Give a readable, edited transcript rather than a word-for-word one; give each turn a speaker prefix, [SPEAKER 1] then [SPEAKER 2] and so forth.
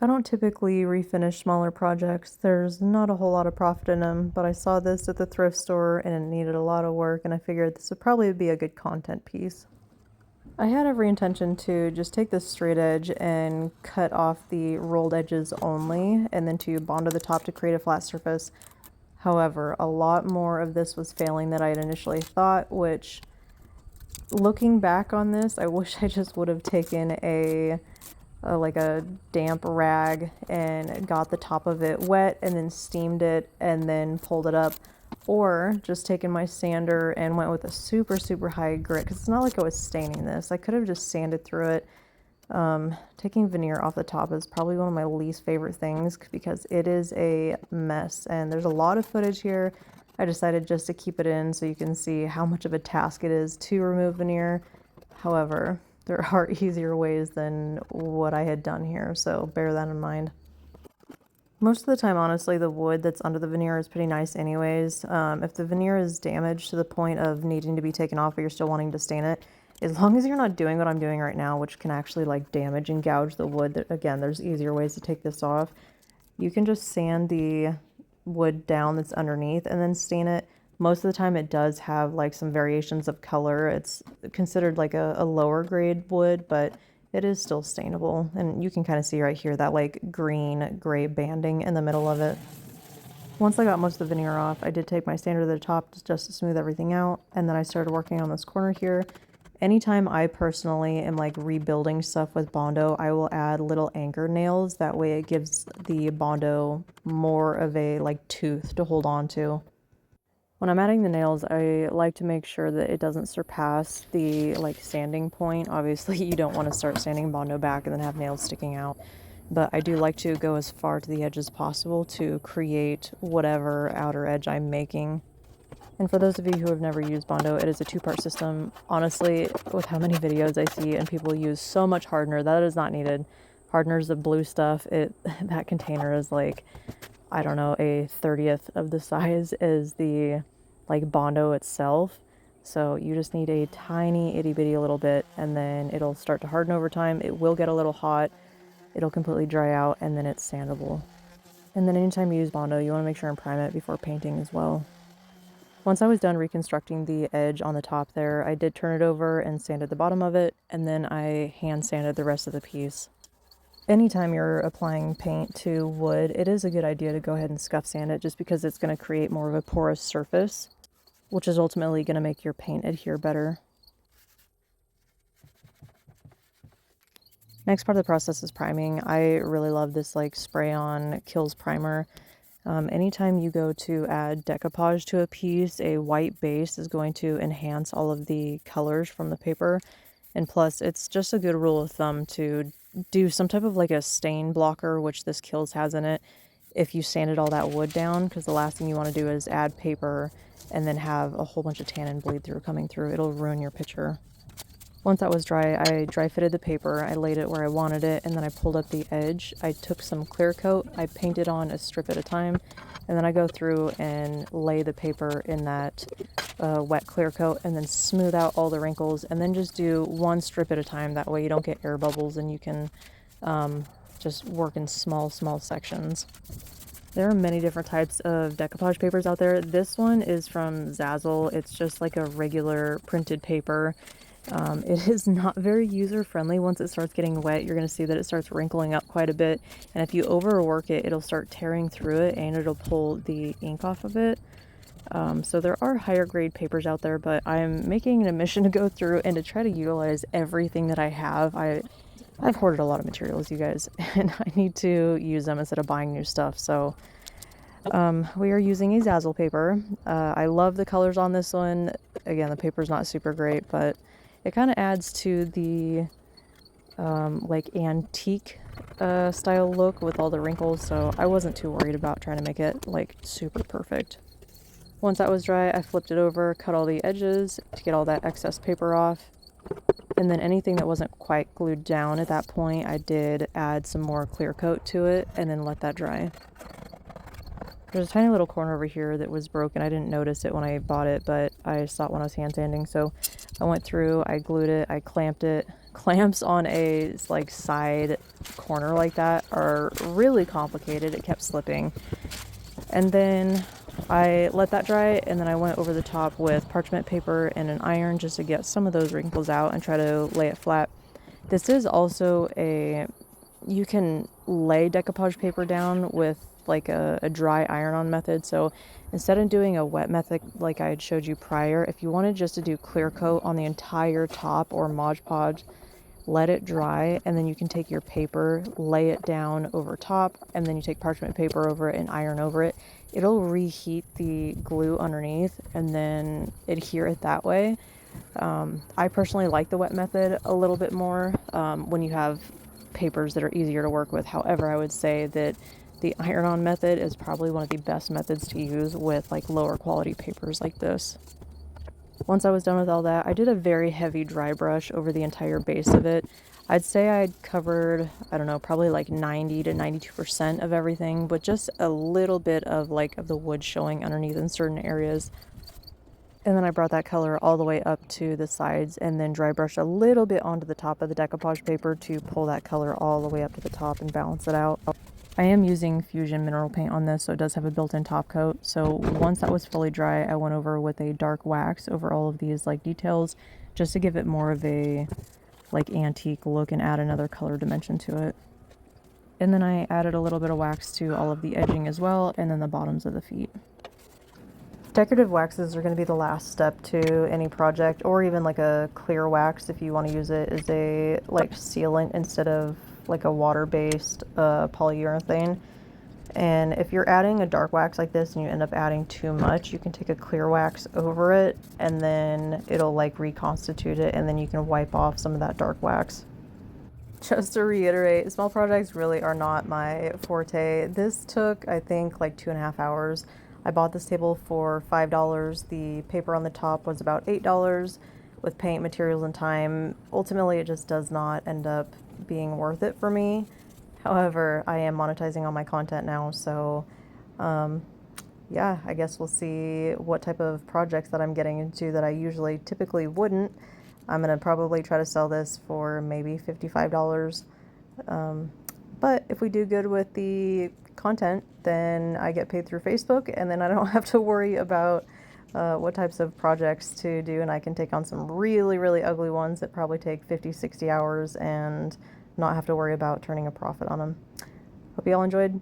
[SPEAKER 1] I don't typically refinish smaller projects. There's not a whole lot of profit in them, but I saw this at the thrift store and it needed a lot of work, and I figured this would probably be a good content piece. I had every intention to just take this straight edge and cut off the rolled edges only, and then to bond to the top to create a flat surface. However, a lot more of this was failing than I had initially thought, which, looking back on this, I wish I just would have taken like a damp rag and got the top of it wet and then steamed it and then pulled it up, or just taken my sander and went with a super high grit, because it's not like I was staining this. I could have just sanded through it. Taking veneer off the top is probably one of my least favorite things because it is a mess, and there's a lot of footage here. I decided just to keep it in so you can see how much of a task it is to remove veneer. However, there are easier ways than what I had done here, so bear that in mind. Most of the time, honestly, the wood that's under the veneer is pretty nice anyways. If the veneer is damaged to the point of needing to be taken off but you're still wanting to stain it, as long as you're not doing what I'm doing right now, which can actually like damage and gouge the wood, again, there's easier ways to take this off. You can just sand the wood down that's underneath and then stain it. Most of the time it does have like some variations of color. It's considered like a lower grade wood, but it is still stainable. And you can kind of see right here that like green gray banding in the middle of it. Once I got most of the veneer off, I did take my sander to the top just to smooth everything out, and then I started working on this corner here. Anytime I personally am like rebuilding stuff with Bondo, I will add little anchor nails. That way it gives the Bondo more of a like tooth to hold on to. When I'm adding the nails, I like to make sure that it doesn't surpass the like sanding point. Obviously, you don't want to start sanding Bondo back and then have nails sticking out. But I do like to go as far to the edge as possible to create whatever outer edge I'm making. And for those of you who have never used Bondo, it is a two-part system. Honestly, with how many videos I see and people use so much hardener, that is not needed. Hardener is the blue stuff. That container is like, I don't know, a 30th of the size as the like Bondo itself. So you just need a tiny itty bitty little bit, and then it'll start to harden over time. It will get a little hot. It'll completely dry out, and then it's sandable. And then anytime you use Bondo, you want to make sure and prime it before painting as well. Once I was done reconstructing the edge on the top there, I did turn it over and sanded the bottom of it, and then I hand sanded the rest of the piece. Anytime you're applying paint to wood, it is a good idea to go ahead and scuff sand it, just because it's going to create more of a porous surface, which is ultimately going to make your paint adhere better. Next part of the process is priming. I really love this like spray-on Kills primer. Anytime you go to add decoupage to a piece, a white base is going to enhance all of the colors from the paper. And plus, it's just a good rule of thumb to do some type of like a stain blocker, which this Kills has in it, if you sanded all that wood down, because the last thing you want to do is add paper and then have a whole bunch of tannin bleed through coming through. It'll ruin your picture. Once that was dry, I dry fitted the paper, I laid it where I wanted it, and then I pulled up the edge. I took some clear coat, I painted on a strip at a time, and then I go through and lay the paper in that wet clear coat and then smooth out all the wrinkles, and then just do one strip at a time. That way you don't get air bubbles and you can just work in small sections. There are many different types of decoupage papers out there. This one is from Zazzle. It's just like a regular printed paper. It is not very user-friendly. Once it starts getting wet, you're going to see that it starts wrinkling up quite a bit, and if you overwork it, it'll start tearing through it and it'll pull the ink off of it. So there are higher grade papers out there, but I'm making an admission to go through and to try to utilize everything that I have. I've hoarded a lot of materials, you guys, and I need to use them instead of buying new stuff. So we are using a Zazzle paper. I love the colors on this one. Again, the paper's not super great, but it kind of adds to the like antique style look with all the wrinkles, so I wasn't too worried about trying to make it like super perfect. Once that was dry, I flipped it over, cut all the edges to get all that excess paper off, and then anything that wasn't quite glued down at that point, I did add some more clear coat to it and then let that dry. There's a tiny little corner over here that was broken. I didn't notice it when I bought it, but I saw it when I was hand sanding. So I went through, I glued it, I clamped it, Clamps on a like side corner like that are really complicated. It kept slipping. And then I let that dry, and then I went over the top with parchment paper and an iron just to get some of those wrinkles out and try to lay it flat. This is also you can lay decoupage paper down with like a dry iron-on method. So instead of doing a wet method like I had showed you prior, if you wanted just to do clear coat on the entire top or Mod Podge, let it dry, and then you can take your paper, lay it down over top, and then you take parchment paper over it and iron over it. It'll reheat the glue underneath and then adhere it that way. I personally like the wet method a little bit more when you have papers that are easier to work with. However, I would say that the iron-on method is probably one of the best methods to use with like lower quality papers like this. Once I was done with all that, I did a very heavy dry brush over the entire base of it. I'd say I'd covered, I don't know, probably like 90 to 92% of everything, but just a little bit of the wood showing underneath in certain areas. And then I brought that color all the way up to the sides and then dry brushed a little bit onto the top of the decoupage paper to pull that color all the way up to the top and balance it out. I am using Fusion mineral paint on this, so it does have a built-in top coat. So once that was fully dry, I went over with a dark wax over all of these like details just to give it more of a like antique look and add another color dimension to it. And then I added a little bit of wax to all of the edging as well, and then the bottoms of the feet. Decorative waxes are going to be the last step to any project, or even like a clear wax if you want to use it as a like sealant instead of like a water-based polyurethane. And if you're adding a dark wax like this and you end up adding too much, you can take a clear wax over it and then it'll like reconstitute it, and then you can wipe off some of that dark wax. Just to reiterate, small projects really are not my forte. This took, I think, like 2.5 hours. I bought this table for $5. The paper on the top was about $8 with paint, materials, and time. Ultimately, it just does not end up being worth it for me. However, I am monetizing on my content now, so yeah, I guess we'll see what type of projects that I'm getting into that I usually typically wouldn't. I'm going to probably try to sell this for maybe $55. But if we do good with the content, then I get paid through Facebook, and then I don't have to worry about what types of projects to do, and I can take on some really, really ugly ones that probably take 50, 60 hours and not have to worry about turning a profit on them. Hope you all enjoyed.